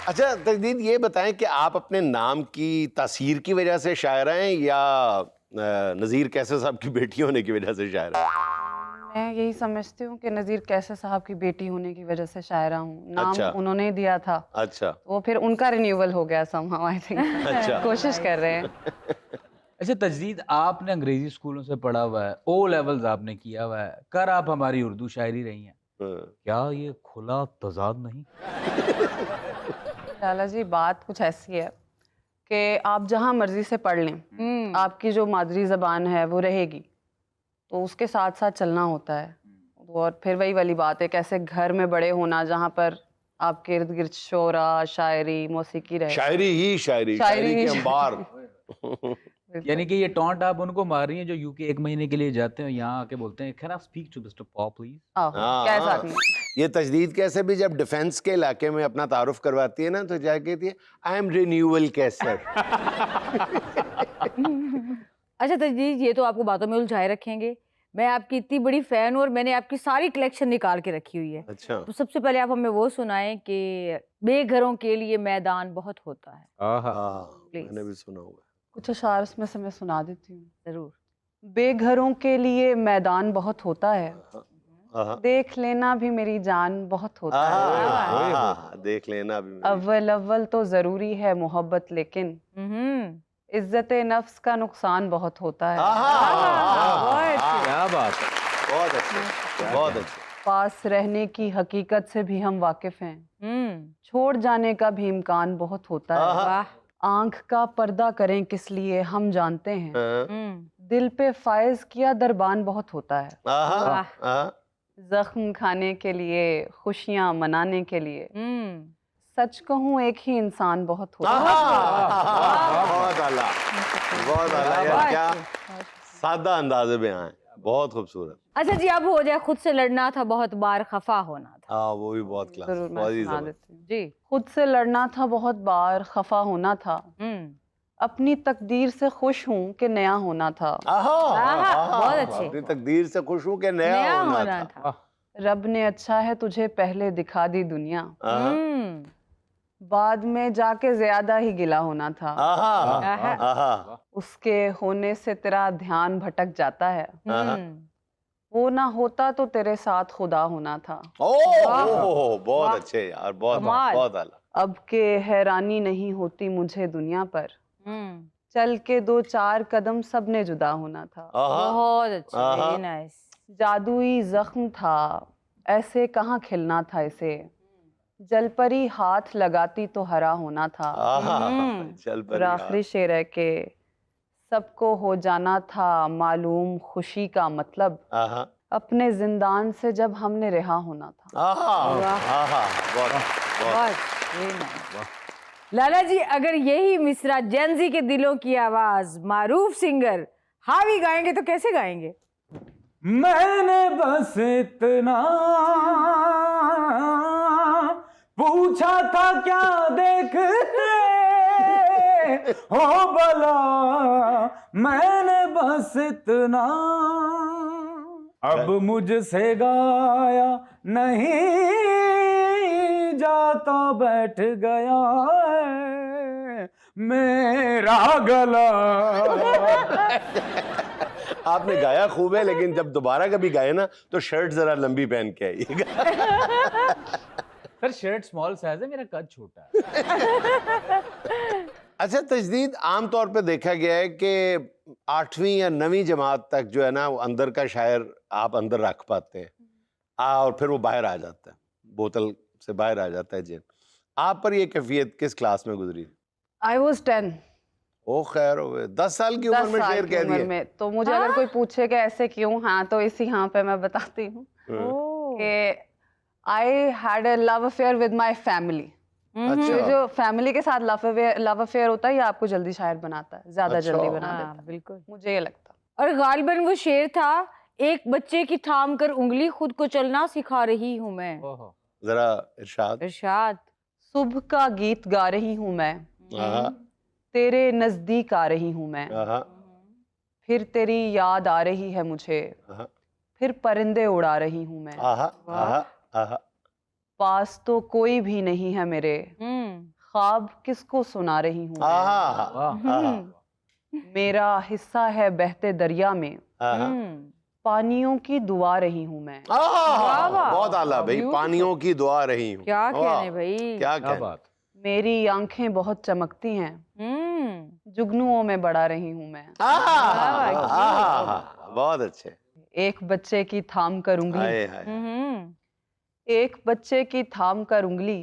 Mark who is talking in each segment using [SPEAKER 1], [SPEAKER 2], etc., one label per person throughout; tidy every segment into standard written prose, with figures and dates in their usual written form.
[SPEAKER 1] अच्छा तजदीद, ये बताएं कि आप अपने नाम की तासीर की वजह से शायर हैं या नज़ीर कैसर साहब की बेटी होने की वजह से शायर हैं?
[SPEAKER 2] मैं यही समझती हूँ कि नज़ीर कैसर साहब की बेटी होने की वजह से शायरा हूँ। नाम
[SPEAKER 1] अच्छा।
[SPEAKER 2] उन्होंने ही दिया था,
[SPEAKER 1] अच्छा।
[SPEAKER 2] वो फिर उनका रिन्यूअल हो गया समहाउ आई थिंक।
[SPEAKER 1] अच्छा।
[SPEAKER 2] कोशिश कर रहे हैं।
[SPEAKER 3] अच्छा तजदीद, आपने अंग्रेजी स्कूलों से पढ़ा हुआ है, ओ लेवल्स आपने किया हुआ है, कर आप हमारी उर्दू शायरी रही हैं,
[SPEAKER 1] हाँ।
[SPEAKER 3] क्या ये खुला तजाद नहीं?
[SPEAKER 2] लाला जी, बात कुछ ऐसी है कि आप जहाँ मर्जी से पढ़ लें, आपकी जो मादरी ज़बान है वो रहेगी, तो उसके साथ साथ चलना होता है। और फिर वही वाली बात है, कैसे घर में बड़े होना जहाँ पर आपके इर्द गिर्द शोरा, शायरी, मौसीकी रहे।
[SPEAKER 1] शायरी ही शायरी,
[SPEAKER 2] शायरी
[SPEAKER 1] शायरी
[SPEAKER 2] ही
[SPEAKER 1] के अंबार।
[SPEAKER 3] यानी कि ये टॉन्ट आप उनको मार रही हैं जो यूके 1 महीने के लिए जाते हैं, यहाँ आके बोलते हैं can I speak to mister Pop please?
[SPEAKER 1] हाँ,
[SPEAKER 2] क्या साथ में
[SPEAKER 1] ये तजदीद कैसे भी जब डिफेंस के इलाके में अपना तारुफ करवाती है ना, तो जाके कहती है आई एम रिन्यूअल कैसर।
[SPEAKER 4] अच्छा तजदीद, ये तो आपको बातों में उलझाए रखेंगे। मैं आपकी इतनी बड़ी फैन हूँ और मैंने आपकी सारी कलेक्शन निकाल के रखी हुई है।
[SPEAKER 1] अच्छा।
[SPEAKER 4] तो सबसे पहले आप हमें वो सुनाएं कि बेघरों के लिए मैदान बहुत होता है।
[SPEAKER 1] हाँ,
[SPEAKER 4] Please.
[SPEAKER 1] मैंने भी सुना हुआ
[SPEAKER 2] कुछ अशार उसमें से मैं सुना देती हूँ।
[SPEAKER 4] जरूर।
[SPEAKER 2] बेघरों के लिए मैदान बहुत होता है,
[SPEAKER 1] है।
[SPEAKER 2] देख लेना भी मेरी जान बहुत होता है।
[SPEAKER 1] देख लेना भी मेरी।
[SPEAKER 2] अव्वल अव्वल तो जरूरी है मोहब्बत, लेकिन इज्जत नफ्स का नुकसान बहुत होता है।
[SPEAKER 3] क्या बात है,
[SPEAKER 1] बहुत अच्छे, बहुत अच्छे।
[SPEAKER 2] पास रहने की हकीकत से भी हम वाकिफ हैं, छोड़ जाने का भी इम्कान बहुत होता है।
[SPEAKER 4] वाह।
[SPEAKER 2] आंख का पर्दा करें किस लिए हम जानते हैं,
[SPEAKER 1] हाँ।
[SPEAKER 2] दिल पे फायज किया दरबान बहुत होता है।
[SPEAKER 1] आहा।
[SPEAKER 2] जख्म खाने के लिए, खुशियां मनाने के लिए, सच कहूँ एक ही इंसान बहुत होता है।
[SPEAKER 1] बहुत आला, बहुत आला यार, क्या सादा अंदाज़े बयां है, बहुत खूबसूरत।
[SPEAKER 4] अच्छा जी, अब हो जाए खुद से लड़ना था बहुत बार खफा होना था।
[SPEAKER 1] हाँ, वो भी बहुत क्लास,
[SPEAKER 2] जरूर मैं
[SPEAKER 1] बहुत ही
[SPEAKER 2] सुना
[SPEAKER 1] जबरदस्त।
[SPEAKER 2] देती हूँ।
[SPEAKER 4] जी।
[SPEAKER 2] खुद से लड़ना था बहुत बार, खफा होना था, अपनी तकदीर से खुश हूँ कि नया होना था।
[SPEAKER 4] बहुत अच्छे।
[SPEAKER 1] अपनी तकदीर से खुश हूँ कि नया होना था।
[SPEAKER 2] रब ने अच्छा है तुझे पहले दिखा दी दुनिया, बाद में जाके ज्यादा ही गिला होना था। उसके होने से तेरा ध्यान भटक जाता है, वो ना होता तो तेरे साथ खुदा होना था।
[SPEAKER 1] ओह, बहुत अच्छे यार, बहुत बहुत आला।
[SPEAKER 2] अब के हैरानी नहीं होती मुझे दुनिया पर, चल के 2-4 कदम सबने जुदा होना था।
[SPEAKER 4] बहुत अच्छे, नाइस।
[SPEAKER 2] जादुई जख्म था, ऐसे कहाँ खिलना था इसे, जलपरी हाथ लगाती तो हरा होना था। और आखिरी शेर है कि सबको हो जाना था मालूम खुशी का मतलब, अपने जिंदान से जब हमने रिहा होना था।
[SPEAKER 4] लाला जी, अगर यही मिसरा जेंजी के दिलों की आवाज मारूफ सिंगर हावी गाएंगे तो कैसे गाएंगे?
[SPEAKER 3] मैंने बस इतना पूछा था क्या देखते हो भला, मैंने बस इतना, अब मुझसे गाया नहीं जाता, बैठ गया है मेरा गला।
[SPEAKER 1] आपने गाया खूब है, लेकिन जब दोबारा कभी गाए ना तो शर्ट जरा लंबी पहन के आइएगा।
[SPEAKER 3] सर शर्ट स्मॉल साइज है, मेरा कद छोटा है।
[SPEAKER 1] अच्छा तजदीद, आमतौर पे देखा गया है कि 8वीं या 9वीं जमात तक जो है ना, वो अंदर का शायर आप अंदर रख पाते हैं, और फिर वो बाहर आ जाता है, बोतल से बाहर आ जाता है जिन। आप पर ये कैफियत किस क्लास में गुजरी?
[SPEAKER 2] I was 10।
[SPEAKER 1] ओ खैर हो, 10 साल की उम्र में शेर कह दिए
[SPEAKER 2] में तो मुझे अगर कोई पूछे कि ऐसे क्यों, हाँ तो इसी हाँ पे मैं बताती हूँ कि I had a love affair with my family।
[SPEAKER 1] अच्छा।
[SPEAKER 2] जो फैमिली के साथ लव अफेयर होता है, ये आपको जल्दी शायर बनाता है, ज्यादा जल्दी बना देता है।
[SPEAKER 4] बिल्कुल,
[SPEAKER 2] मुझे ये लगता।
[SPEAKER 4] और गालिबन वो शेर था, एक बच्चे की थाम कर उंगली खुद को चलना सिखा रही हूँ मैं।
[SPEAKER 1] जरा इरशाद।
[SPEAKER 4] इरशाद।
[SPEAKER 2] सुबह का गीत गा रही हूँ मैं, तेरे नजदीक आ रही हूँ मैं, फिर तेरी याद आ रही है मुझे, फिर परिंदे उड़ा रही हूँ मैं। पास तो कोई भी नहीं है मेरे, ख्वाब किसको सुना रही हूँ मैं।
[SPEAKER 1] आहा,
[SPEAKER 3] वाह
[SPEAKER 1] आहा,
[SPEAKER 2] मेरा हिस्सा है बहते दरिया में,
[SPEAKER 1] आहा।
[SPEAKER 2] पानियों की दुआ रही हूँ मैं।
[SPEAKER 1] आहा,
[SPEAKER 4] वाह,
[SPEAKER 1] बहुत आला भाई,
[SPEAKER 4] beautiful।
[SPEAKER 1] पानियों की दुआ रही हूँ।
[SPEAKER 4] क्या
[SPEAKER 1] वाह,
[SPEAKER 4] कहने भाई।
[SPEAKER 1] क्या
[SPEAKER 3] क्या
[SPEAKER 1] कहने।
[SPEAKER 3] बात।
[SPEAKER 2] मेरी आंखें बहुत चमकती हैं, जुगनुओं में बड़ा रही हूँ मैं।
[SPEAKER 1] आहा,
[SPEAKER 4] वाह,
[SPEAKER 1] आहा, बहुत अच्छे।
[SPEAKER 2] एक बच्चे की थाम कर उंगली,
[SPEAKER 1] हाय हाय
[SPEAKER 2] एक बच्चे की थाम कर उंगली,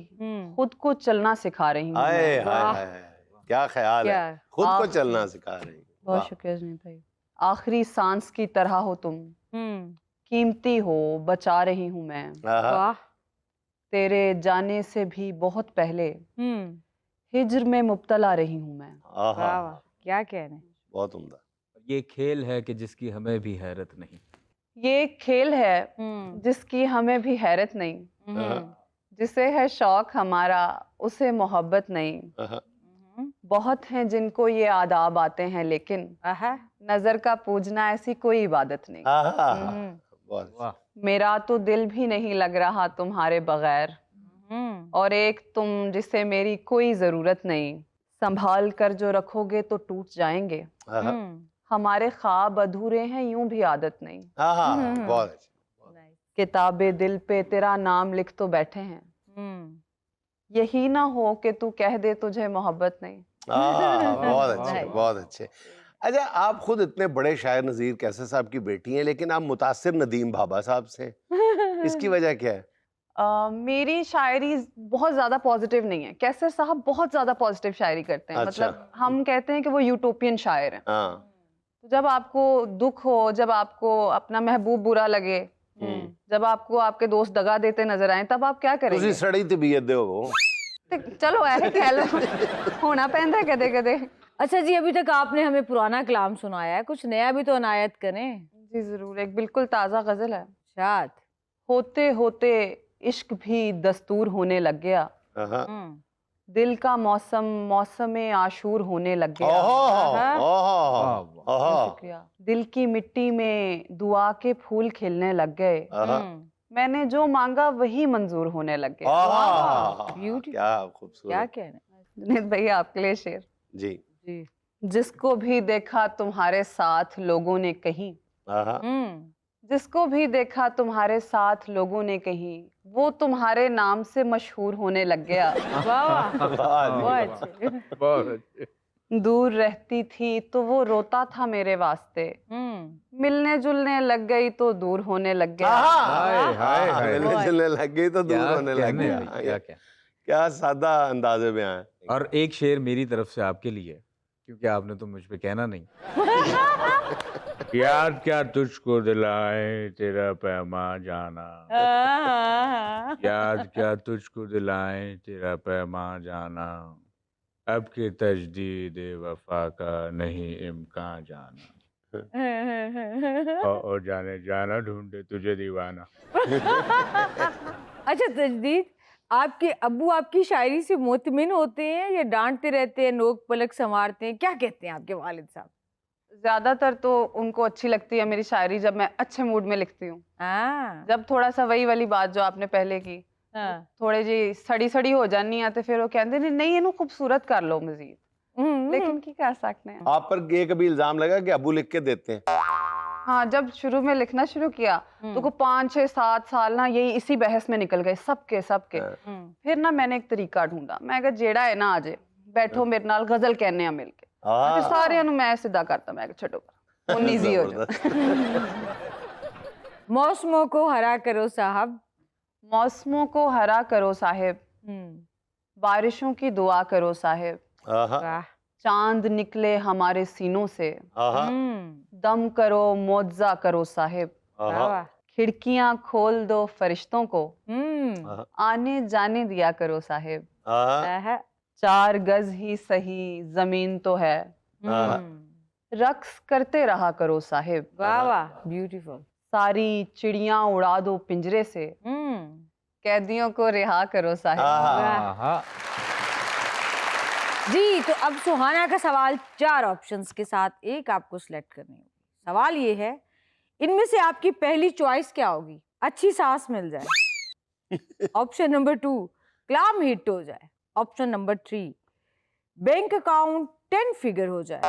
[SPEAKER 2] खुद को चलना सिखा रही हूँ
[SPEAKER 1] हाय
[SPEAKER 2] मैं।
[SPEAKER 1] हाय
[SPEAKER 4] वाह।
[SPEAKER 1] हाय, क्या ख्याल
[SPEAKER 4] क्या?
[SPEAKER 1] है, खुद को
[SPEAKER 2] आप-
[SPEAKER 1] चलना सिखा रही हूँ।
[SPEAKER 2] बहुत
[SPEAKER 1] वाह।
[SPEAKER 2] शुक्रिया जुनैद भाई। आखिरी सांस की तरह हो तुम, कीमती हो बचा रही हूँ मैं।
[SPEAKER 1] आहा,
[SPEAKER 4] वाह।
[SPEAKER 2] तेरे जाने से भी बहुत पहले हिज्र में मुब्तला रही हूँ मैं।
[SPEAKER 1] आहा,
[SPEAKER 4] वाह वाह, क्या कहने।
[SPEAKER 1] बहुत उम्दा।
[SPEAKER 3] ये खेल है कि जिसकी हमें भी हैरत नहीं।
[SPEAKER 2] ये एक खेल है जिसकी हमें भी हैरत नहीं, जिसे है शौक हमारा उसे मोहब्बत नहीं।
[SPEAKER 1] आहा,
[SPEAKER 2] बहुत हैं जिनको ये आदाब आते हैं, लेकिन नजर का पूजना ऐसी कोई इबादत नहीं।
[SPEAKER 1] आहा, बहुत
[SPEAKER 3] वाह
[SPEAKER 2] मेरा तो दिल भी नहीं लग रहा तुम्हारे बगैर, और एक तुम जिसे मेरी कोई जरूरत नहीं। संभाल कर जो रखोगे तो टूट जाएंगे,
[SPEAKER 1] आहा,
[SPEAKER 2] हमारे ख्वाब अधूरे हैं यूं भी आदत नहीं।
[SPEAKER 1] आहा, बहुत अच्छे।
[SPEAKER 2] किताबे दिल पे तेरा नाम लिख तो बैठे हैं, यही ना हो कि तू कह दे तुझे मोहब्बत नहीं।
[SPEAKER 1] आहा, बहुत अच्छे,
[SPEAKER 4] Nice।
[SPEAKER 1] बहुत अच्छे। अच्छा, आप खुद इतने बड़े शायर नज़ीर कैसर साहब की बेटी हैं, लेकिन आप मुतासिर नदीम भाभा साहब से हैं। इसकी वजह क्या है?
[SPEAKER 2] मेरी शायरी बहुत ज्यादा पॉजिटिव नहीं है। कैसर साहब बहुत ज्यादा पॉजिटिव शायरी करते हैं।
[SPEAKER 1] अच्छा।
[SPEAKER 2] मतलब हम कहते हैं कि वो यूटोपियन शायर हैं।
[SPEAKER 1] हाँ,
[SPEAKER 2] तो जब आपको दुख हो, जब आपको अपना महबूब बुरा लगे, जब आपको आपके दोस्त दगा देते नजर आए, तब आप क्या करेंगे?
[SPEAKER 1] तुसी सड़ी तबीयत दे हो।
[SPEAKER 2] ते चलो ऐसे कह लो, होना पैंदा कदे कदे।
[SPEAKER 4] अच्छा जी, अभी तक आपने हमें पुराना कलाम सुनाया है, कुछ नया भी तो अनायत करें।
[SPEAKER 2] जी जरूर, एक बिल्कुल ताजा गजल है।
[SPEAKER 4] शाद।
[SPEAKER 2] होते होते इश्क भी दस्तूर होने लग गया,
[SPEAKER 1] आहा,
[SPEAKER 2] दिल का मौसम मौसमे आशूर होने लग गया।
[SPEAKER 1] ओहो, ओहो,
[SPEAKER 3] वाह,
[SPEAKER 1] ओहो,
[SPEAKER 2] शुक्रिया। दिल की मिट्टी में दुआ के फूल खिलने लग गए,
[SPEAKER 1] आहा,
[SPEAKER 2] मैंने जो मांगा वही मंजूर होने लग गया।
[SPEAKER 1] आहा,
[SPEAKER 4] Beautiful।
[SPEAKER 1] क्या
[SPEAKER 4] क्या
[SPEAKER 1] खूबसूरत।
[SPEAKER 4] कहने।
[SPEAKER 2] जुनैद भैया आपके लिए शेर।
[SPEAKER 1] जी,
[SPEAKER 4] जी।
[SPEAKER 2] जिसको भी देखा तुम्हारे साथ लोगों ने कहीं,
[SPEAKER 1] आहा,
[SPEAKER 2] जिसको भी देखा तुम्हारे साथ लोगों ने कहीं, वो तुम्हारे नाम से मशहूर होने लग गया।
[SPEAKER 4] वाह वाह,
[SPEAKER 1] वाह जी,
[SPEAKER 4] बहुत
[SPEAKER 1] वाह।
[SPEAKER 4] अच्छे।
[SPEAKER 3] बहुत अच्छे।
[SPEAKER 2] दूर रहती थी तो वो रोता था मेरे वास्ते, मिलने जुलने लग गई तो दूर होने लग गया।
[SPEAKER 3] हाय हाय
[SPEAKER 1] हाय,
[SPEAKER 3] हाय।
[SPEAKER 1] मिलने जुलने लग गई तो दूर
[SPEAKER 3] क्या
[SPEAKER 1] होने लग
[SPEAKER 3] कहने
[SPEAKER 1] गया।
[SPEAKER 3] भाई, क्या कहने।
[SPEAKER 1] क्या सादा अंदाजे में आए।
[SPEAKER 3] और एक शेर मेरी तरफ से आपके लिए, क्योंकि आपने तो मुझ पे कहना नहीं। याद क्या तुझको दिलाए तेरा पैमा जाना, याद क्या तुझको दिलाए तेरा पैमा जाना, अब के तजदीद वफा का नहीं इम्कान जाना, और जाने जाना ढूंढे तुझे दीवाना।
[SPEAKER 4] अच्छा तजदीद, आपके अब्बू आपकी शायरी से मुतमिन होते हैं या डांटते रहते हैं, नोक पलक संवारते हैं, क्या कहते हैं आपके वालिद साहब?
[SPEAKER 2] ज्यादातर तो उनको अच्छी लगती है मेरी शायरी जब मैं अच्छे मूड में लिखती हूँ।
[SPEAKER 4] हाँ।
[SPEAKER 2] जब थोड़ा सा वही वाली बात जो आपने पहले की, थोड़े जी सड़ी सड़ी हो जानी है, तो फिर वो कहते हैं नहीं इन्हों खूबसूरत कर लो मजीद। लेकिन की कर सकते हैं।
[SPEAKER 1] आप पर ये कभी इल्जाम लगा कि अबू लिख के देते हैं?
[SPEAKER 2] हाँ, जब शुरू में लिखना शुरू किया तो को 5, 6, 7 साल ना यही इसी बहस में निकल गए सबके। फिर ना मैंने एक तरीका ढूंढा, मैं कहा जेड़ा है ना आजे बैठो मेरे नाल गजल कहने आ मिल के। फिर सारे मैं सीधा करता, मैं छो उन ईजी हो जाए।
[SPEAKER 4] मौसमों को हरा करो साहब,
[SPEAKER 2] मौसमों को हरा करो साहिब, बारिशों की दुआ करो साहिब,
[SPEAKER 1] आहा,
[SPEAKER 2] चांद निकले हमारे सीनों से,
[SPEAKER 1] आहा,
[SPEAKER 2] दम करो मुआवजा करो साहिब,
[SPEAKER 1] आहा,
[SPEAKER 2] खिड़कियां खोल दो फरिश्तों को,
[SPEAKER 1] आहा,
[SPEAKER 2] आने जाने दिया करो साहिब,
[SPEAKER 1] आहा,
[SPEAKER 2] 4 गज ही सही जमीन तो है, रक्स करते रहा करो साहिब,
[SPEAKER 4] वाह वाह, ब्यूटीफुल।
[SPEAKER 2] सारी चिड़ियां उड़ा दो पिंजरे से, कैदियों को रिहा करो साहिब।
[SPEAKER 3] आहा।
[SPEAKER 4] जी, तो अब सुहाना का सवाल 4 ऑप्शंस के साथ एक आपको सिलेक्ट करनी होगी। सवाल ये है, इनमें से आपकी पहली चॉइस क्या होगी? अच्छी सांस मिल जाए, ऑप्शन नंबर 2 कलाम हिट हो जाए, option number 3, bank account 10 figure हो जाए,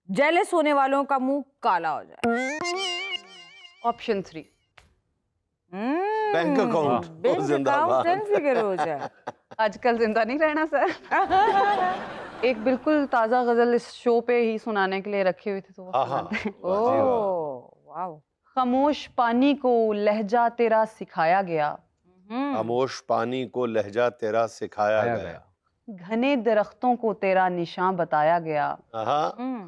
[SPEAKER 4] जेलस होने वालों का मुंह काला हो जाए।
[SPEAKER 2] ऑप्शन 3।
[SPEAKER 1] बैंक अकाउंट
[SPEAKER 4] बैंक
[SPEAKER 1] जिंदाबाद।
[SPEAKER 4] अकाउंट 10 फिगर हो जाए।
[SPEAKER 2] आजकल जिंदा नहीं रहना सर। एक बिल्कुल ताजा गजल इस शो पे ही सुनाने के लिए रखी हुई थी, तो वो सुनाते हैं।
[SPEAKER 4] Oh wow.
[SPEAKER 2] खामोश पानी को लहजा तेरा सिखाया गया,
[SPEAKER 1] खामोश पानी को लहजा तेरा सिखाया
[SPEAKER 3] आया
[SPEAKER 1] गया।
[SPEAKER 2] घने दरख्तों को तेरा निशान बताया गया,
[SPEAKER 1] आहा,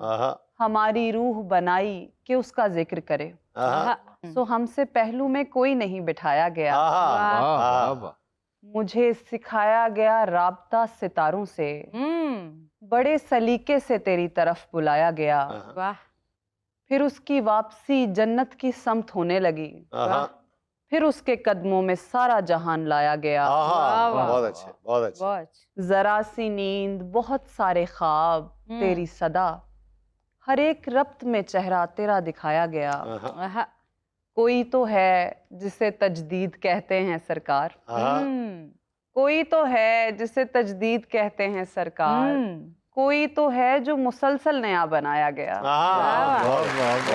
[SPEAKER 1] आहा,
[SPEAKER 2] हमारी रूह बनाई कि उसका जिक्र करे,
[SPEAKER 1] आहा,
[SPEAKER 2] सो हमसे पहलू में कोई नहीं बिठाया गया,
[SPEAKER 1] आहा,
[SPEAKER 3] वाह वाह
[SPEAKER 1] आहा।
[SPEAKER 3] वाह।
[SPEAKER 2] मुझे सिखाया गया राब्ता सितारों से, बड़े सलीके से तेरी तरफ बुलाया गया,
[SPEAKER 4] वाह
[SPEAKER 2] फिर उसकी वापसी जन्नत की समत होने लगी,
[SPEAKER 1] आहा,
[SPEAKER 2] फिर उसके कदमों में सारा जहान लाया गया,
[SPEAKER 1] आहा,
[SPEAKER 4] वाह, वाह,
[SPEAKER 1] बहुत अच्छे, बहुत अच्छे।
[SPEAKER 4] बहुत।
[SPEAKER 2] जरा सी नींद बहुत सारे ख्वाब तेरी सदा, हर एक रब्त में चेहरा तेरा दिखाया गया,
[SPEAKER 1] आहा,
[SPEAKER 4] आहा,
[SPEAKER 2] कोई तो है जिसे तजदीद कहते हैं सरकार,
[SPEAKER 1] आहा,
[SPEAKER 2] कोई तो है जिसे तजदीद कहते हैं सरकार, कोई तो है जो मुसलसल नया बनाया गया।
[SPEAKER 1] आहा,
[SPEAKER 3] वाह
[SPEAKER 1] बहुत,
[SPEAKER 3] वाह वाह।